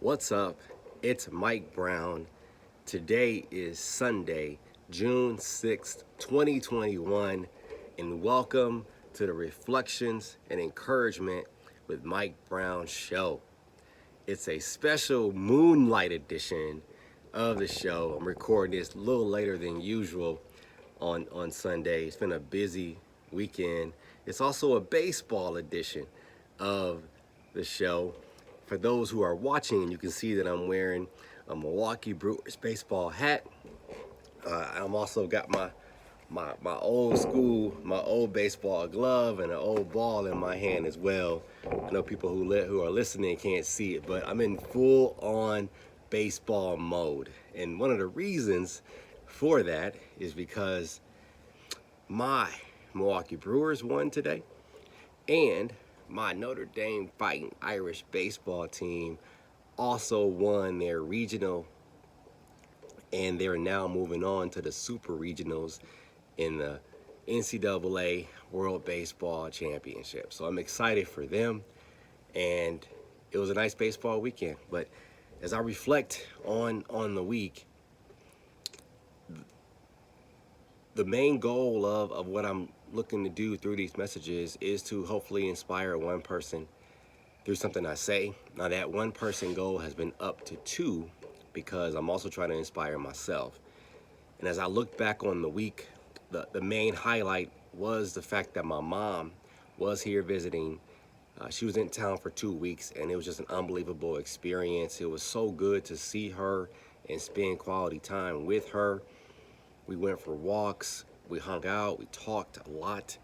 What's up? It's Mike Brown. Today is Sunday, June 6th, 2021, and welcome to the Reflections and Encouragement with Mike Brown show. It's a special moonlight edition of the show. I'm recording this a little later than usual on Sunday. It's been a busy weekend. It's also a baseball edition of the show. For those who are watching, you can see that I'm wearing a Milwaukee Brewers baseball hat. I'm also got my old school, my old baseball glove and an old ball in my hand as well. I know people who are listening can't see it, but I'm in full on baseball mode. And one of the reasons for that is because my Milwaukee Brewers won today, and my Notre Dame Fighting Irish baseball team also won their regional, and they're now moving on to the super regionals in the NCAA World Baseball Championship. So I'm excited for them, and it was a nice baseball weekend. But as I reflect on the week, the main goal of what I'm looking to do through these messages is to hopefully inspire one person through something I say. Now that one person goal has been up to two because I'm also trying to inspire myself. And as I look back on the week, the main highlight was the fact that my mom was here visiting. She was in town for 2 weeks, and it was just an unbelievable experience. It was so good to see her and spend quality time with her. We went for walks, we hung out, we talked a lot,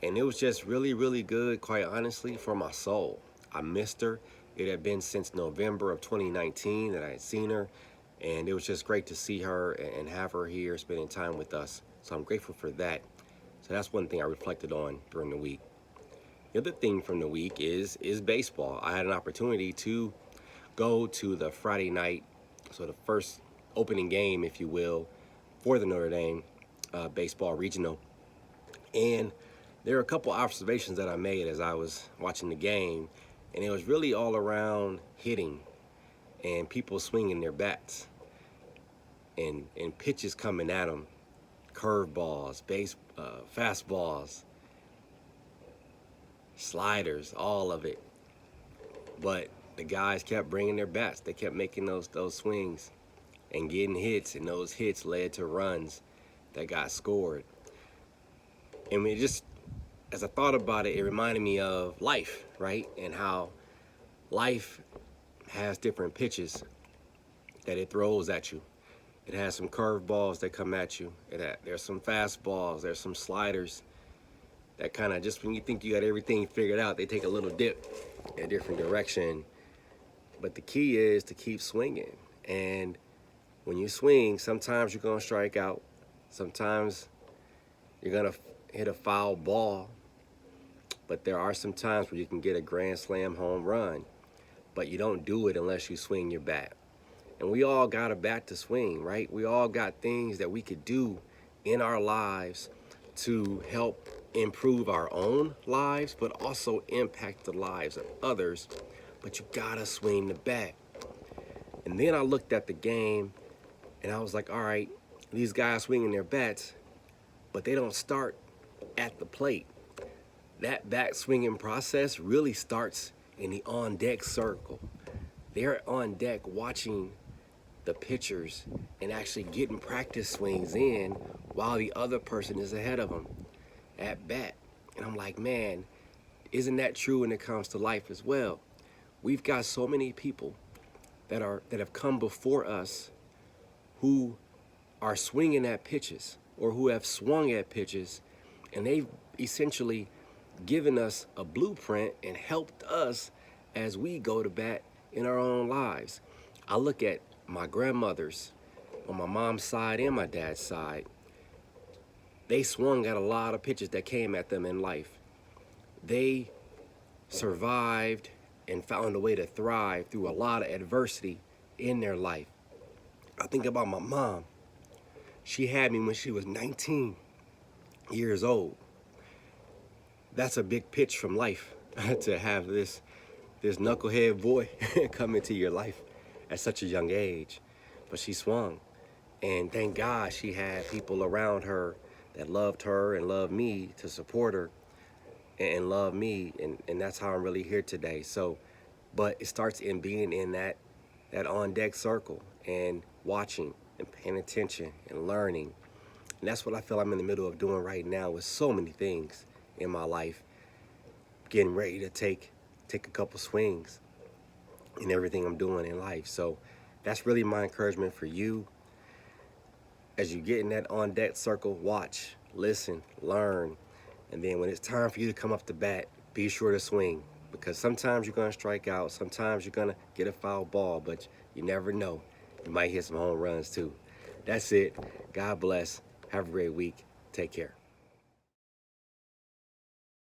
and it was just really, really good, quite honestly, for my soul. I missed her. It had been since November of 2019 that I had seen her, and it was just great to see her and have her here spending time with us. So I'm grateful for that. So that's one thing I reflected on during the week. The other thing from the week is baseball. I had an opportunity to go to the Friday night, so the first opening game, if you will, for the Notre Dame baseball regional. And there are a couple observations that I made as I was watching the game, and it was really all around hitting and people swinging their bats and pitches coming at them, curveballs, fastballs, sliders, all of it. But the guys kept bringing their bats. They kept making those swings and getting hits, and those hits led to runs that got scored. And it just, as I thought about it, it reminded me of life, right? And how life has different pitches that it throws at you. It has some curveballs that come at you. There's some fastballs, there's some sliders that kind of, just when you think you got everything figured out, they take a little dip in a different direction. But the key is to keep swinging. And when you swing, sometimes you're going to strike out. Sometimes you're going to hit a foul ball. But there are some times where you can get a grand slam home run. But you don't do it unless you swing your bat. And we all got a bat to swing, right? We all got things that we could do in our lives to help improve our own lives, but also impact the lives of others. But you gotta swing the bat. And then I looked at the game, and I was like, all right, these guys swinging their bats, but they don't start at the plate. That bat swinging process really starts in the on-deck circle. They're on deck watching the pitchers and actually getting practice swings in while the other person is ahead of them at bat. And I'm like, man, isn't that true when it comes to life as well? We've got so many people that have come before us who are swinging at pitches or who have swung at pitches, and they've essentially given us a blueprint and helped us as we go to bat in our own lives. I look at my grandmothers on my mom's side and my dad's side. They swung at a lot of pitches that came at them in life. They survived and found a way to thrive through a lot of adversity in their life. I think about my mom. She had me when she was 19 years old. That's a big pitch from life to have this knucklehead boy come into your life at such a young age, but she swung. And thank God she had people around her that loved her and loved me to support her and love me. And that's how I'm really here today. So, but it starts in being in that on deck circle and watching and paying attention and learning. And that's what I feel I'm in the middle of doing right now with so many things in my life, getting ready to take a couple swings in everything I'm doing in life. So that's really my encouragement for you. As you get in that on deck circle, watch, listen, learn, and then when it's time for you to come up to bat, be sure to swing. Because sometimes you're going to strike out, sometimes you're going to get a foul ball, but you never know. You might hit some home runs too. That's it. God bless. Have a great week. Take care.